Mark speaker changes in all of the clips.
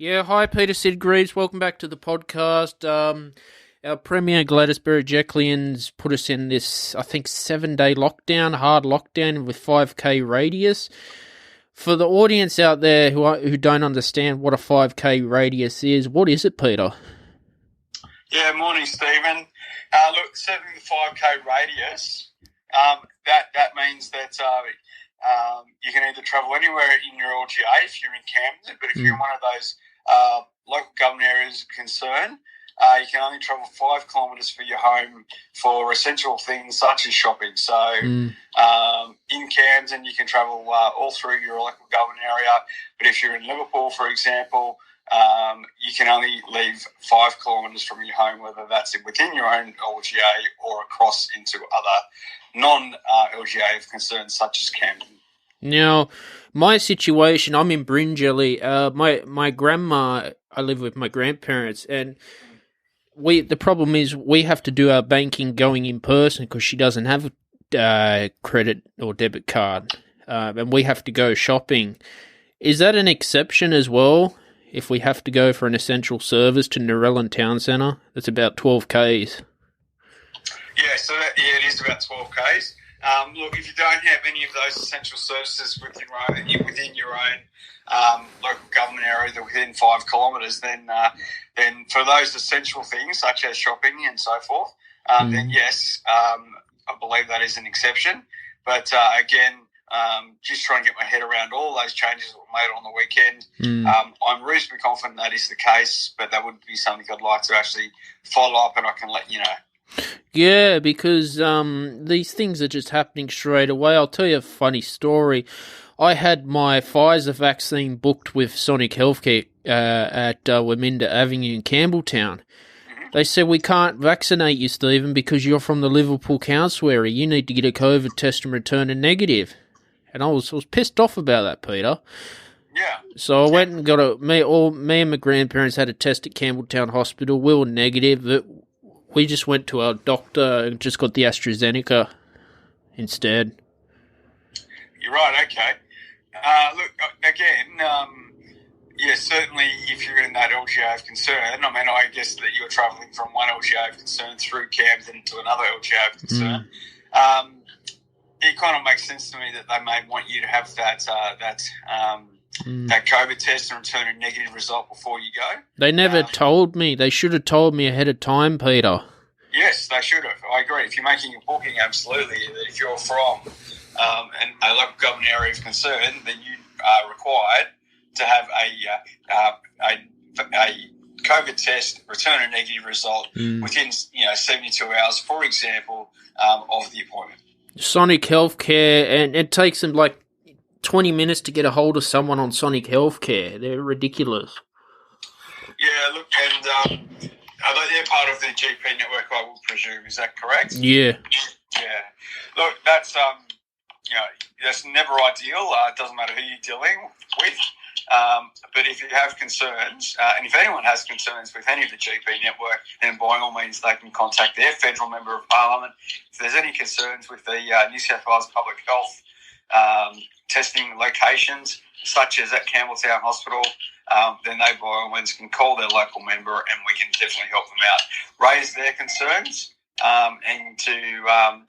Speaker 1: Yeah, hi Peter Sidgreves. Welcome back to the podcast. Our Premier Gladys Berejiklian's put us in this, I think, 7-day lockdown, hard lockdown with 5K radius. For the audience out there who don't understand what a 5K radius is, what is it, Peter?
Speaker 2: Yeah, morning, Stephen. Look, setting the 5K radius, that means that you can either travel anywhere in your LGA if you're in Camden, but if you're in one of those local government areas of concern, you can only travel 5 kilometres for your home for essential things such as shopping. So in Camden, you can travel all through your local government area, but if you're in Liverpool, for example, you can only leave 5 kilometres from your home, whether that's within your own LGA or across into other non-LGA of concern such as Camden.
Speaker 1: Now, my situation, I'm in Bringelly. My grandma, I live with my grandparents, and the problem is we have to do our banking going in person because she doesn't have a credit or debit card, and we have to go shopping. Is that an exception as well? If we have to go for an essential service to Narellan Town Centre, that's about 12 Ks.
Speaker 2: Yeah, so it is about 12 Ks. Look, if you don't have any of those essential services within your own local government area that within 5 kilometres, then for those essential things such as shopping and so forth, then yes, I believe that is an exception. But again, just trying to get my head around all those changes that were made on the weekend. I'm reasonably confident that is the case, but that would be something I'd like to actually follow up, and I can let you know.
Speaker 1: Yeah, because these things are just happening straight away. I'll tell you a funny story. I had my Pfizer vaccine booked with Sonic Healthcare at Waminda Avenue in Campbelltown. They said, we can't vaccinate you, Stephen, because you're from the Liverpool Council area. You need to get a COVID test and return a negative. And I was pissed off about that, Peter.
Speaker 2: Yeah.
Speaker 1: So I went and got me and my grandparents had a test at Campbelltown Hospital. We were negative, but we just went to our doctor and just got the AstraZeneca instead.
Speaker 2: You're right, okay. Look, again, yeah, certainly if you're in that LGA of concern, I mean, I guess that you're travelling from one LGA of concern through Camden to another LGA of concern. It kind of makes sense to me that they may want you to have that COVID test and return a negative result before you go.
Speaker 1: They never told me. They should have told me ahead of time, Peter.
Speaker 2: Yes, they should have. I agree. If you're making a booking, absolutely. If you're from a local government area of concern, then you are required to have a COVID test, return a negative result within 72 hours, for example, of the appointment.
Speaker 1: Sonic Healthcare, and it takes them like 20 minutes to get a hold of someone on Sonic Healthcare. They're ridiculous.
Speaker 2: Yeah, look, and they're part of the GP network, I would presume. Is that correct?
Speaker 1: Yeah.
Speaker 2: Yeah. Look, that's that's never ideal. It doesn't matter who you're dealing with. But if you have concerns, and if anyone has concerns with any of the GP network, then by all means they can contact their federal member of parliament. If there's any concerns with the New South Wales Public Health testing locations, such as at Campbelltown Hospital, then they by all means can call their local member and we can definitely help them out, raise their concerns, and to,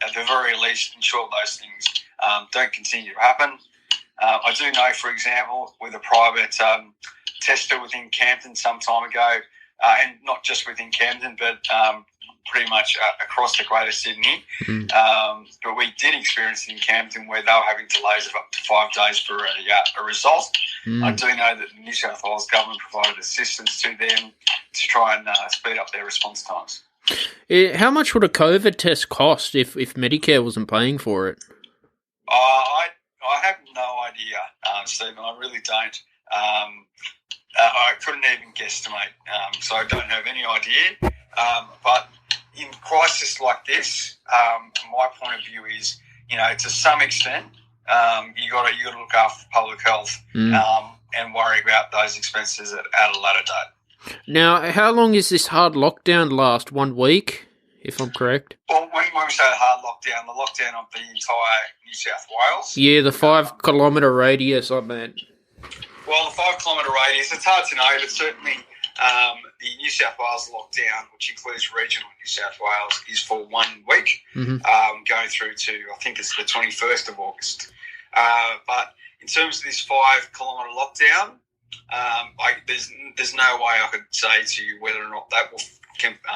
Speaker 2: at the very least, ensure those things don't continue to happen. I do know, for example, with a private tester within Camden some time ago, and not just within Camden, but pretty much across the Greater Sydney. But we did experience it in Camden where they were having delays of up to 5 days for a result. I do know that the New South Wales government provided assistance to them to try and speed up their response times.
Speaker 1: How much would a COVID test cost if Medicare wasn't paying for it?
Speaker 2: I have no idea, Stephen. I really don't. I couldn't even guesstimate, so I don't have any idea. But in crisis like this, my point of view is, to some extent, you got to look after public health and worry about those expenses at a later date.
Speaker 1: Now, how long is this hard lockdown last? 1 week, if I'm correct?
Speaker 2: Well, when we say hard lockdown, the lockdown of the entire New South Wales.
Speaker 1: Yeah, the 5 kilometre radius, I meant.
Speaker 2: Well, the 5 kilometre radius, it's hard to know, but certainly the New South Wales lockdown, which includes regional New South Wales, is for 1 week, going through to, I think it's the 21st of August. But in terms of this 5 kilometre lockdown, there's no way I could say to you whether or not that will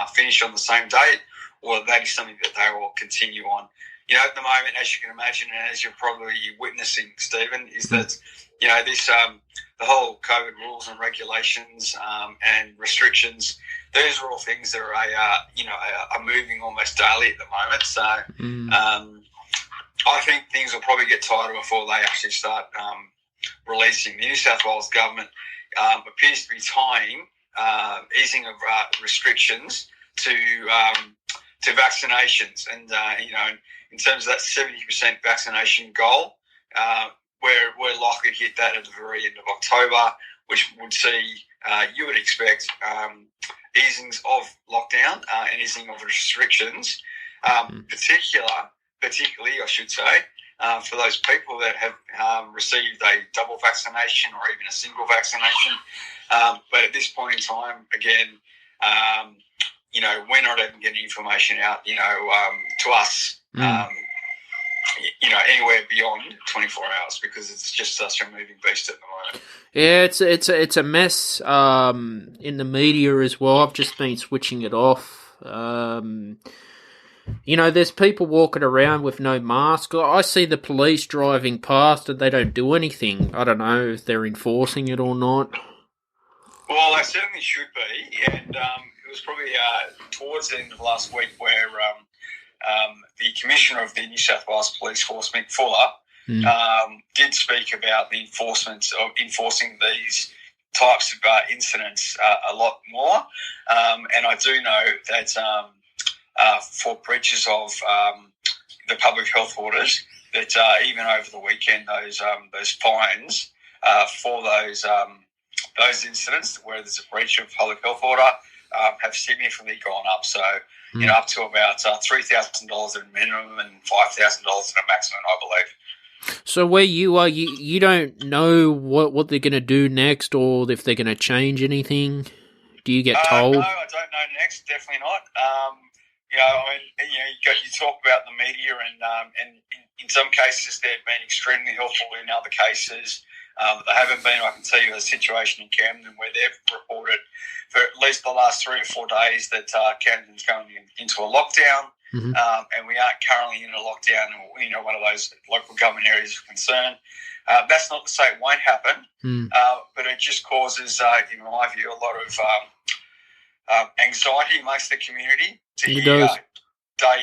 Speaker 2: finish on the same date, or that is something that they will continue on. You know, at the moment, as you can imagine, and as you're probably witnessing, Stephen, is that, you know, this the whole COVID rules and regulations and restrictions, these are all things that are moving almost daily at the moment. So I think things will probably get tighter before they actually start releasing. The New South Wales government appears to be tying easing of restrictions to vaccinations, and in terms of that 70% vaccination goal, we're likely to hit that at the very end of October, which would see you would expect easings of lockdown and easing of restrictions, particularly I should say, for those people that have received a double vaccination or even a single vaccination. But at this point in time, again, we're not even getting information out, to us, anywhere beyond 24 hours, because it's just such a moving beast at the moment.
Speaker 1: Yeah, it's a mess in the media as well. I've just been switching it off. There's people walking around with no mask. I see the police driving past and they don't do anything. I don't know if they're enforcing it or not.
Speaker 2: Well, they certainly should be, and it was probably towards the end of last week where the Commissioner of the New South Wales Police Force, Mick Fuller, did speak about the enforcing these types of incidents a lot more, and I do know that for breaches of the public health orders, that even over the weekend, those fines for those incidents where there's a breach of public health order have significantly gone up. So, up to about $3,000 at a minimum and $5,000 at a maximum, I believe.
Speaker 1: So where you are, you don't know what they're going to do next, or if they're going to change anything? Do you get told?
Speaker 2: No, I don't know next. Definitely not. You talk about the media, and in some cases they've been extremely helpful. In other cases, they haven't been. I can tell you a situation in Camden where they've reported for at least the last 3 or 4 days that Camden's going into a lockdown, and we aren't currently in a lockdown, one of those local government areas of concern. That's not to say it won't happen, but it just causes, in my view, a lot of anxiety amongst the community to hear day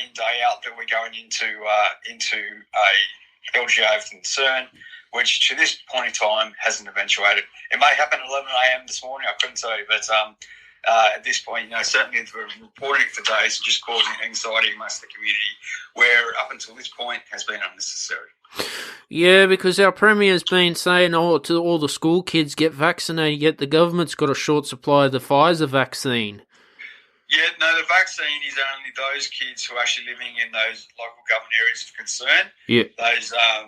Speaker 2: in, day out that we're going into a LGA of concern, which to this point in time hasn't eventuated. It may happen at 11 a.m. this morning, I couldn't tell you, but at this point, certainly we're reporting it for days and just causing anxiety amongst the community, where up until this point has been unnecessary.
Speaker 1: Yeah, because our Premier's been saying, to all the school kids, get vaccinated, yet the government's got a short supply of the Pfizer vaccine.
Speaker 2: Yeah, no, the vaccine is only those kids who are actually living in those local government areas of concern. Yeah. Those, I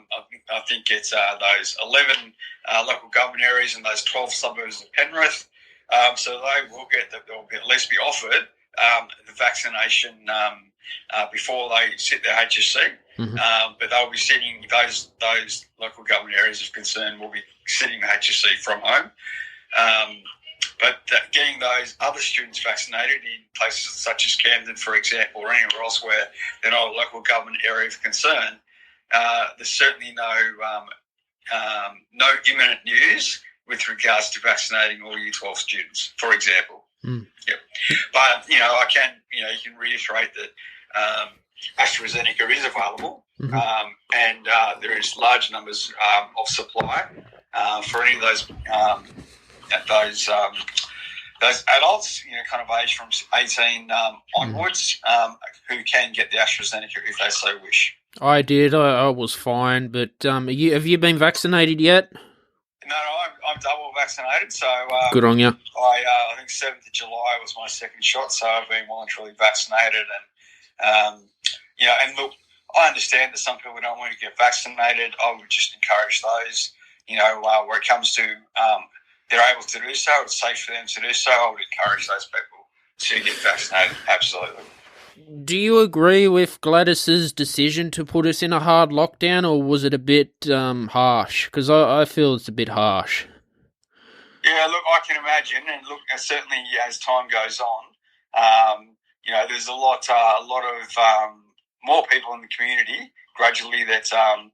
Speaker 2: think it's those 11 local government areas and those 12 suburbs of Penrith. So they'll at least be offered the vaccination before they sit their HSC. But they'll be sitting, those local government areas of concern will be sitting the HSC from home. But getting those other students vaccinated in places such as Camden, for example, or anywhere else where they're not a local government area of concern, there's certainly no imminent news with regards to vaccinating all Year 12 students, for example. Yep. But, I can, you can reiterate that AstraZeneca is available, and there is large numbers of supply for any of those adults, kind of age from 18 onwards, who can get the AstraZeneca if they so wish.
Speaker 1: I did. I was fine, but have you been vaccinated yet?
Speaker 2: No, I'm double vaccinated, so
Speaker 1: good on you.
Speaker 2: I think 7th of July was my second shot, so I've been voluntarily vaccinated, and and look, I understand that some people don't want to get vaccinated. I would just encourage those where it comes to they're able to do so, it's safe for them to do so, I would encourage those people to get vaccinated, absolutely.
Speaker 1: Do you agree with Gladys's decision to put us in a hard lockdown, or was it a bit harsh? Because I feel it's a bit harsh.
Speaker 2: Yeah, look, I can imagine, and look, certainly as time goes on, there's a lot of more people in the community gradually that are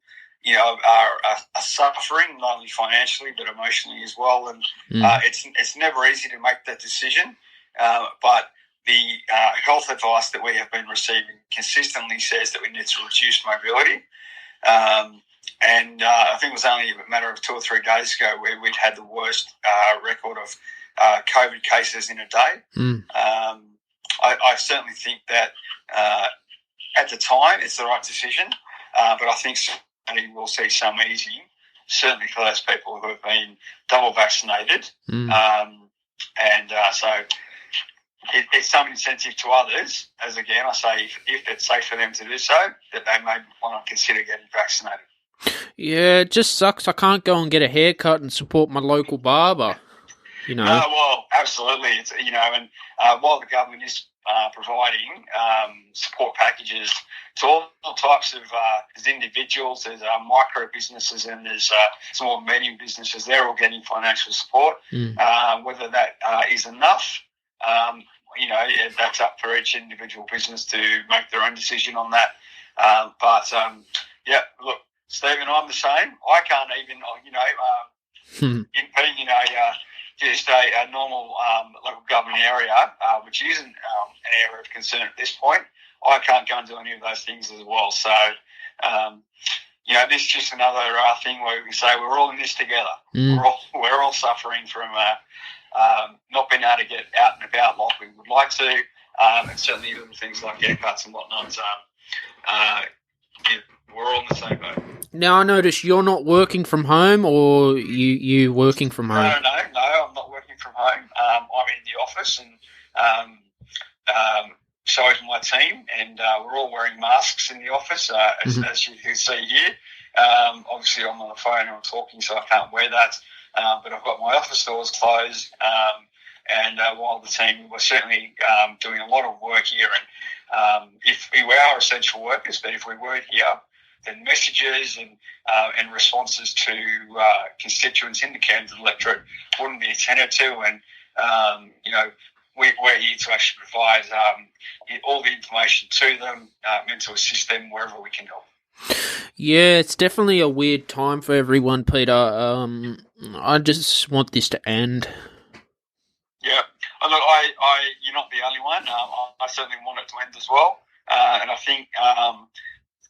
Speaker 2: suffering, not only financially but emotionally as well. And it's never easy to make that decision, but the health advice that we have been receiving consistently says that we need to reduce mobility. And I think it was only a matter of 2 or 3 days ago where we'd had the worst record of COVID cases in a day. I certainly think that at the time it's the right decision, but I think certainly we'll see some easing, certainly for those people who have been double vaccinated. So it's some incentive to others, as again I say, if it's safe for them to do so, that they may want to consider getting vaccinated.
Speaker 1: Yeah, it just sucks. I can't go and get a haircut and support my local barber.
Speaker 2: Well, absolutely. It's and while the government is providing support packages to all types of there's individuals, there's micro businesses, and there's small and medium businesses. They're all getting financial support. Whether that is enough, that's up for each individual business to make their own decision on that. Look, Stephen, I'm the same. I can't even, in being just a normal local government area, which isn't an area of concern at this point, I can't go and do any of those things as well. So, this is just another thing where we can say we're all in this together. We're all suffering from not being able to get out and about like we would like to, and certainly little things like haircuts and whatnot. We're all in the same boat.
Speaker 1: Now, I notice you're not working from home, or you working from home?
Speaker 2: No, I'm not working from home. I'm in the office, and so is my team, and we're all wearing masks in the office, as you can see here. Obviously, I'm on the phone and I'm talking, so I can't wear that, but I've got my office doors closed, and while the team, we're certainly doing a lot of work here, and if we are essential workers, but if we weren't here, then messages and responses to constituents in the Camden electorate wouldn't be attended to, and we're here to actually provide all the information to them and to assist them wherever we can help.
Speaker 1: Yeah, it's definitely a weird time for everyone, Peter. I just want this to end.
Speaker 2: Yeah, look, you're not the only one. I certainly want it to end as well, and I think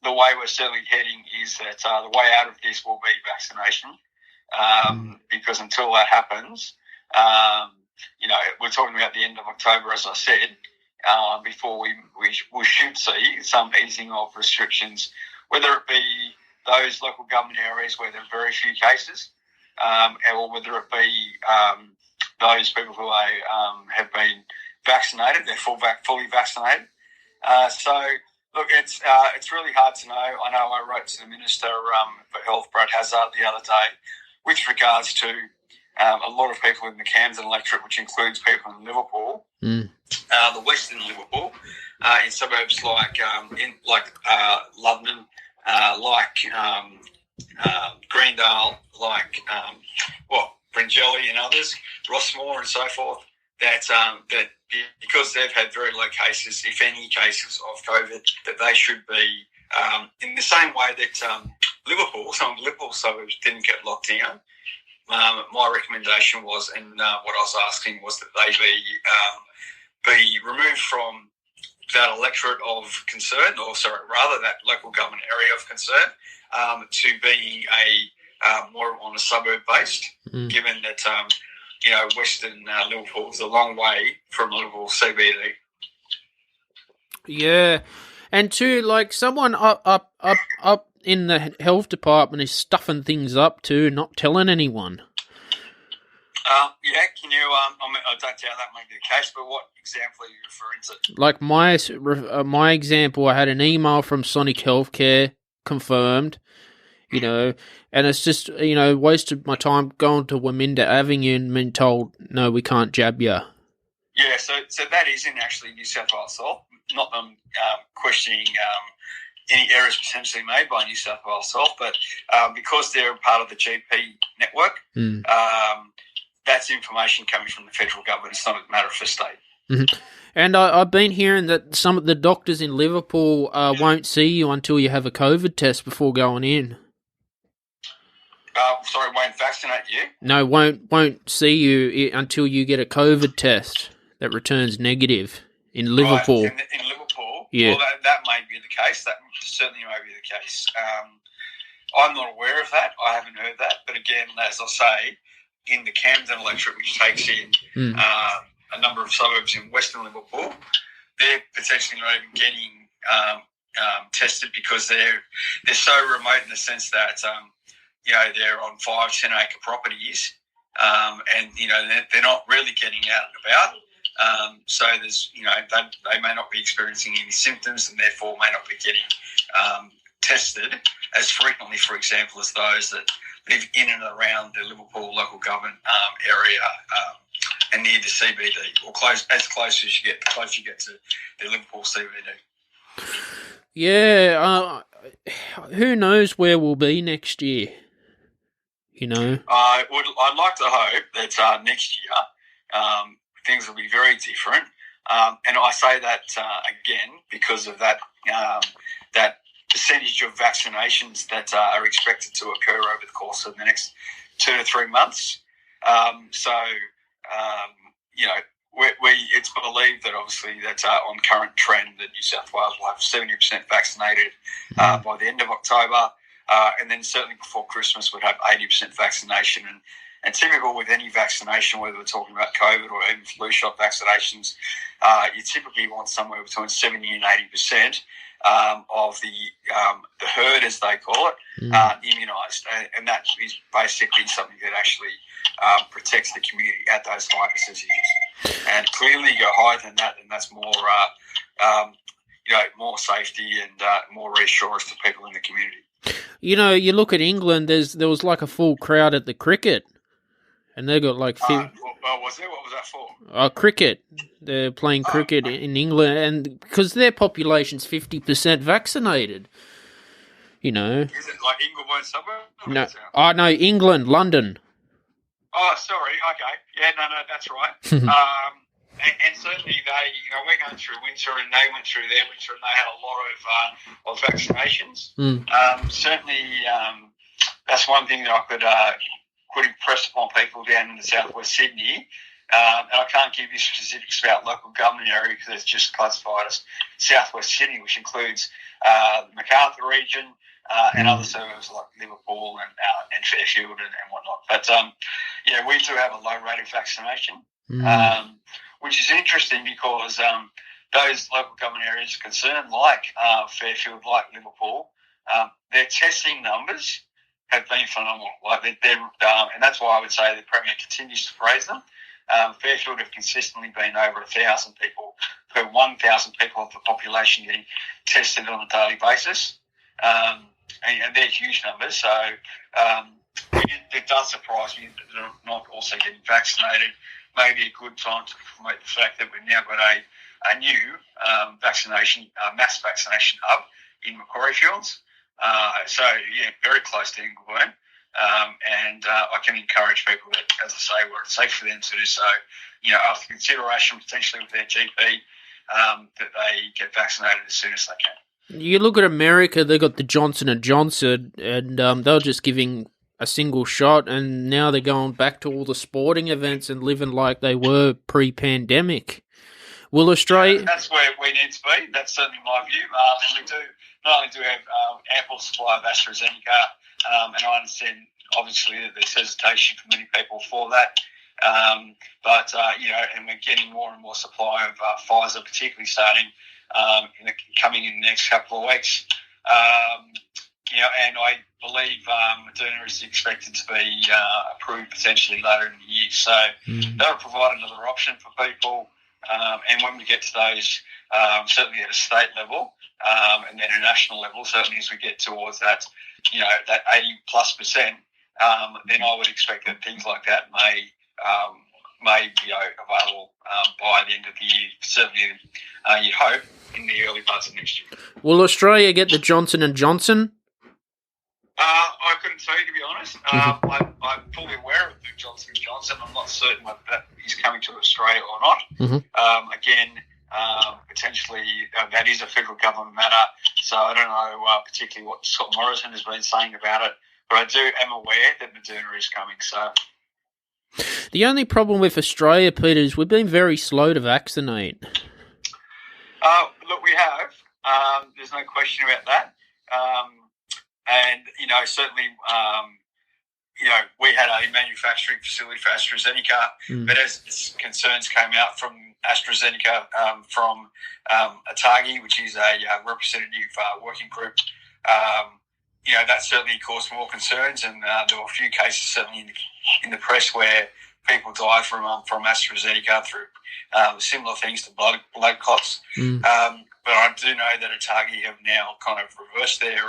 Speaker 2: the way we're certainly heading is that the way out of this will be vaccination, because until that happens, we're talking about the end of October, as I said, before we should see some easing of restrictions, whether it be those local government areas where there are very few cases, or whether it be those people who have been vaccinated, they're fully vaccinated. Look, it's really hard to know. I know I wrote to the Minister for Health, Brad Hazzard, the other day with regards to a lot of people in the Camden electorate, which includes people in Liverpool, the Western Liverpool, in suburbs like London, like Greendale, like Bringelly and others, Rossmore and so forth, that because they've had very low cases, if any cases of COVID, that they should be in the same way that some of Liverpool suburbs didn't get locked down. My recommendation was, and what I was asking was that they be removed from that electorate of concern, that local government area of concern, to being more on a suburb based, given that Western Liverpool is a long way from Liverpool CBD.
Speaker 1: Yeah, and too, like, someone up in the health department is stuffing things up too, not telling anyone.
Speaker 2: Can you? I don't doubt that may be the case, but what example are you referring to?
Speaker 1: Like my example, I had an email from Sonic Healthcare confirmed, And it's just, wasted my time going to Waminda Avenue and being told, no, we can't jab you.
Speaker 2: Yeah, so that is in actually New South Wales Health, not them questioning any errors potentially made by New South Wales Health, but because they're part of the GP network, that's information coming from the federal government. It's not a matter for state.
Speaker 1: Mm-hmm. And I've been hearing that some of the doctors in Liverpool won't see you until you have a COVID test before going in.
Speaker 2: Sorry, won't vaccinate you?
Speaker 1: No, won't see you until you get a COVID test that returns negative in Liverpool.
Speaker 2: Right, in Liverpool?
Speaker 1: Yeah.
Speaker 2: Well, that may be the case. That certainly may be the case. I'm not aware of that. I haven't heard that. But again, as I say, in the Camden electorate, which takes in a number of suburbs in Western Liverpool, they're potentially not even getting tested because they're so remote in the sense that they're on 5-10 acre properties, and they're not really getting out and about. So there's they may not be experiencing any symptoms and therefore may not be getting tested as frequently, for example, as those that live in and around the Liverpool local government area and near the CBD, or close as you get, the closer you get to the Liverpool CBD.
Speaker 1: Yeah, who knows where we'll be next year?
Speaker 2: I'd like to hope that next year things will be very different, and I say that again because of that that percentage of vaccinations that are expected to occur over the course of the next 2 to 3 months. It's believed that obviously that's on current trend that New South Wales will have 70% vaccinated by the end of October, and then certainly before Christmas we'd have 80% vaccination. And typical with any vaccination, whether we're talking about COVID or even flu shot vaccinations, you typically want somewhere between 70 and 80% of the herd, as they call it, immunised, and that is basically something that actually protects the community at those high percentages. And clearly, you go higher than that, and that's more, more safety and more reassurance to people in the community.
Speaker 1: You look at England. There was like a full crowd at the cricket, and they got like.
Speaker 2: Was there? What was that for?
Speaker 1: Cricket. They're playing cricket in England, and because their population's 50% vaccinated. Is
Speaker 2: it like Ingleburn suburb?
Speaker 1: No, England, London.
Speaker 2: Oh, sorry. Okay. Yeah, no, that's right. And certainly we're going through winter, and they went through their winter, and they had a lot of vaccinations. Certainly, that's one thing that I could impress upon people down in the southwest Sydney. And I can't give you specifics about local government area because it's just classified as southwest Sydney, which includes the Macarthur region and other suburbs like Liverpool and Fairfield and whatnot. But we do have a low rate of vaccination, which is interesting because those local government areas concerned, like Fairfield, like Liverpool, their testing numbers have been phenomenal. And that's why I would say the Premier continues to praise them. Fairfield have consistently been over 1,000 people per 1,000 people of the population getting tested on a daily basis. And they're huge numbers. So it does surprise me that they're not also getting vaccinated. Maybe a good time to promote the fact that we've now got a new mass vaccination hub in Macquarie Fields. Very close to Ingleburn. And I can encourage people that, as I say, where it's safe for them to do so, after consideration potentially with their GP, that they get vaccinated as soon as they can.
Speaker 1: You look at America, they got the Johnson & Johnson, and they were just giving a single shot, and now they're going back to all the sporting events and living like they were pre-pandemic. Will Australia...
Speaker 2: That's where we need to be. That's certainly my view. And we do not only do we have ample supply of AstraZeneca, and I understand, obviously, that there's hesitation for many people for that. And we're getting more and more supply of Pfizer, particularly starting coming in the next couple of weeks. And I believe Moderna is expected to be approved potentially later in the year. So that'll provide another option for people. And when we get to those certainly at a state level, and then a national level. Certainly, as we get towards that, that 80+%, then I would expect that things like that may be available by the end of the year. Certainly, you'd hope in the early parts of next year.
Speaker 1: Will Australia get the Johnson & Johnson?
Speaker 2: I couldn't tell you, to be honest. I'm fully aware of the Johnson & Johnson. I'm not certain whether that is coming to Australia or not. Again, potentially that is a federal government matter, so I don't know particularly what Scott Morrison has been saying about it, but I am aware that Moderna is coming. So
Speaker 1: the only problem with Australia, Peter, is we've been very slow to vaccinate.
Speaker 2: Look, we have. There's no question about that. And, certainly, we had a manufacturing facility for AstraZeneca, but as concerns came out from AstraZeneca, from ATAGI, which is a representative working group, that certainly caused more concerns, and there were a few cases certainly in the press where people died from AstraZeneca through similar things to blood clots. But I do know that ATAGI have now kind of reversed their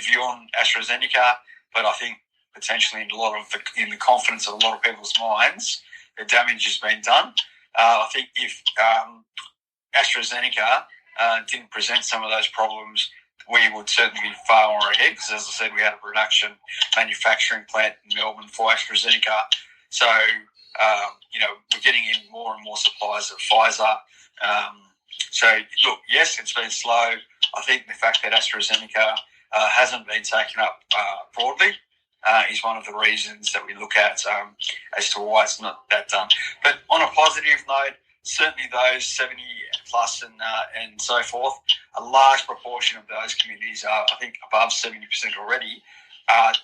Speaker 2: view on AstraZeneca, but I think potentially in the confidence of a lot of people's minds, the damage has been done. I think if AstraZeneca didn't present some of those problems, we would certainly be far more ahead, because, as I said, we had a production manufacturing plant in Melbourne for AstraZeneca. So, we're getting in more and more supplies of Pfizer. So, look, yes, it's been slow. I think the fact that AstraZeneca hasn't been taken up broadly is one of the reasons that we look at as to why it's not that done. But on a positive note, certainly those 70 plus and so forth, a large proportion of those communities are, I think, above 70% already, are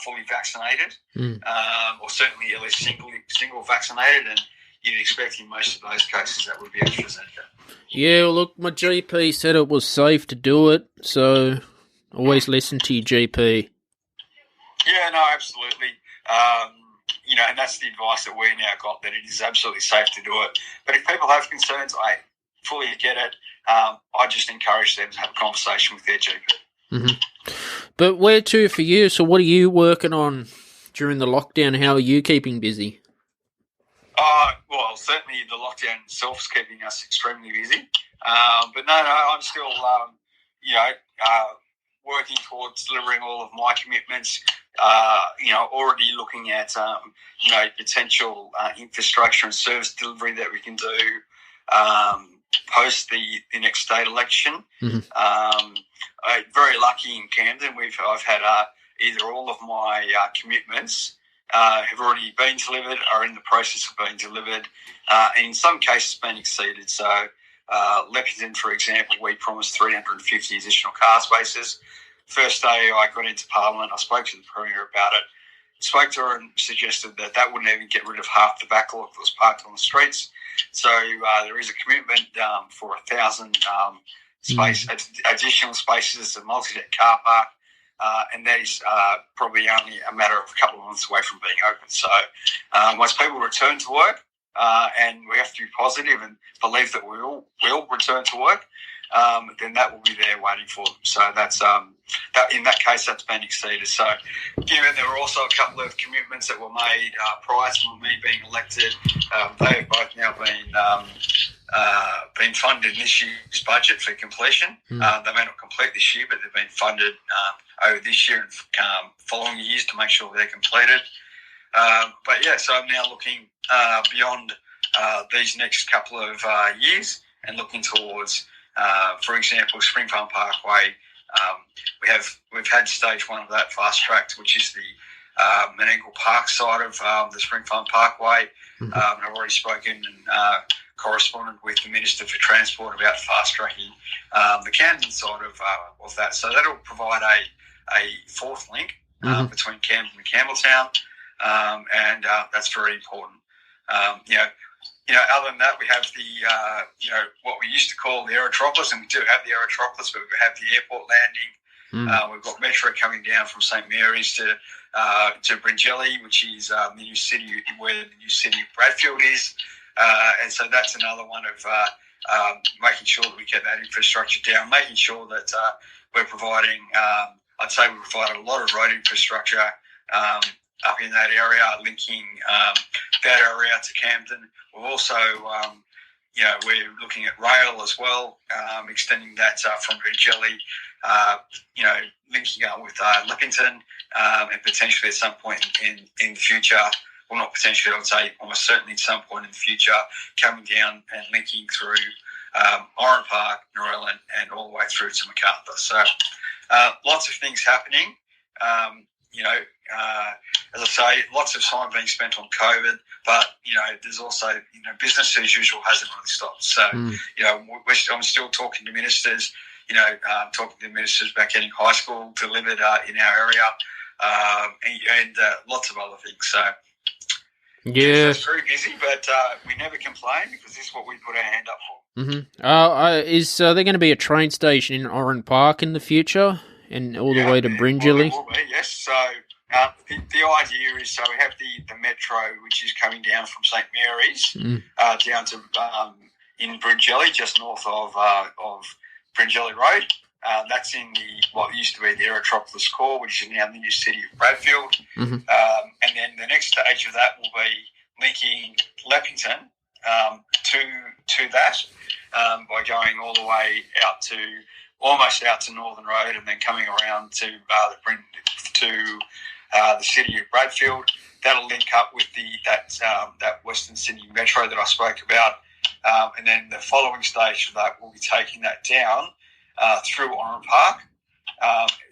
Speaker 2: fully vaccinated, or certainly at least single vaccinated, and you'd expect in most of those cases that would be AstraZeneca.
Speaker 1: Yeah, well, look, my GP said it was safe to do it, so always listen to your GP.
Speaker 2: Yeah, no, absolutely. And that's the advice that we now got, that it is absolutely safe to do it. But if people have concerns, I fully get it. I just encourage them to have a conversation with their GP.
Speaker 1: But where to for you? So what are you working on during the lockdown? How are you keeping busy?
Speaker 2: Well, certainly the lockdown itself is keeping us extremely busy. But no, I'm still, working towards delivering all of my commitments. Already looking at, potential infrastructure and service delivery that we can do post the next state election. Very lucky in Camden. I've had either all of my commitments have already been delivered, are in the process of being delivered, and in some cases been exceeded. So Leppington, for example, we promised 350 additional car spaces. First day I got into Parliament, I spoke to the Premier about it, spoke to her and suggested that wouldn't even get rid of half the backlog that was parked on the streets. So there is a commitment for 1,000 additional spaces, a multi-deck car park, and that is probably only a matter of a couple of months away from being open. So once people return to work, and we have to be positive and believe that we will return to work, then that will be there waiting for them. So that's that in that case, that's been exceeded. So given there were also a couple of commitments that were made prior to me being elected, they have both now been funded in this year's budget for completion. They may not complete this year, but they've been funded over this year and following years to make sure they're completed. But yeah, so I'm now looking beyond these next couple of years and looking towards, for example, Spring Farm Parkway. We've had stage one of that fast tracked, which is the Menangle Park side of the Spring Farm Parkway. I've already spoken and corresponded with the Minister for Transport about fast tracking the Camden side of that. So that'll provide a fourth link between Camden and Campbelltown, and that's very important. Other than that, we have the, what we used to call the Aerotropolis, and we do have the Aerotropolis, but we have the airport landing. We've got Metro coming down from St Mary's to Bringelly, which is the new city where the new city of Bradfield is. And so that's another one of making sure that we get that infrastructure down, making sure that we're providing, I'd say we provide a lot of road infrastructure up in that area, linking that area to Camden. We're also, we're looking at rail as well, extending that from Bringelly, linking up with Leppington, and potentially at some point in the future, well, not potentially, I would say almost certainly at some point in the future, coming down and linking through Oran Park, Norellan, and all the way through to Macarthur. So lots of things happening. As I say, lots of time being spent on COVID, but, there's also, business as usual hasn't really stopped. So, I'm still talking to ministers, talking to ministers about getting high school delivered in our area, and lots of other things. So,
Speaker 1: yeah,
Speaker 2: it's very busy, but we never complain because this is what we put our hand up for.
Speaker 1: Mm-hmm. Is there going to be a train station in Oran Park in the future, and all the way to Bringelly?
Speaker 2: Well, there will be, yes. So the idea is, so we have the metro, which is coming down from St Mary's down to in Bringelly, just north of Bringelly Road. That's in what used to be the Aerotropolis core, which is now the new city of Bradfield.
Speaker 1: Mm-hmm.
Speaker 2: And then the next stage of that will be linking Leppington to that by going all the way almost out to Northern Road, and then coming around to the city of Bradfield. That'll link up with that Western Sydney Metro that I spoke about, and then the following stage of that will be taking that down through Oran Park,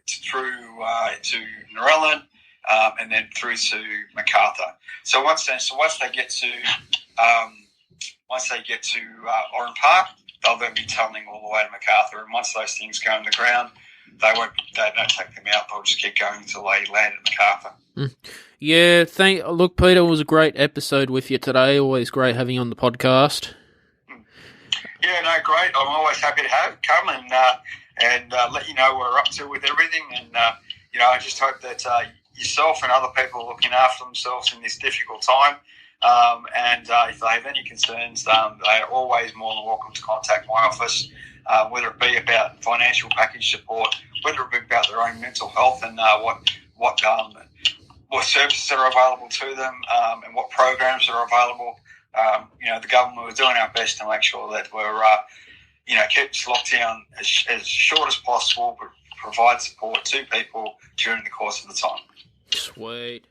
Speaker 2: through to Norellan, and then through to Macarthur. So once they get to Oran Park, they'll then be tunneling all the way to Macarthur. And once those things go in the ground, they don't take them out. They'll just keep going until they land at Macarthur.
Speaker 1: Yeah, look, Peter, it was a great episode with you today. Always great having you on the podcast.
Speaker 2: Yeah, no, great. I'm always happy to come and let you know what we're up to with everything. And, I just hope that yourself and other people are looking after themselves in this difficult time. And if they have any concerns, they are always more than welcome to contact my office, whether it be about financial package support, whether it be about their own mental health and what services are available to them, and what programs are available. The government is doing our best to make sure that we're, keep this lockdown as short as possible, but provide support to people during the course of the time.
Speaker 1: Sweet.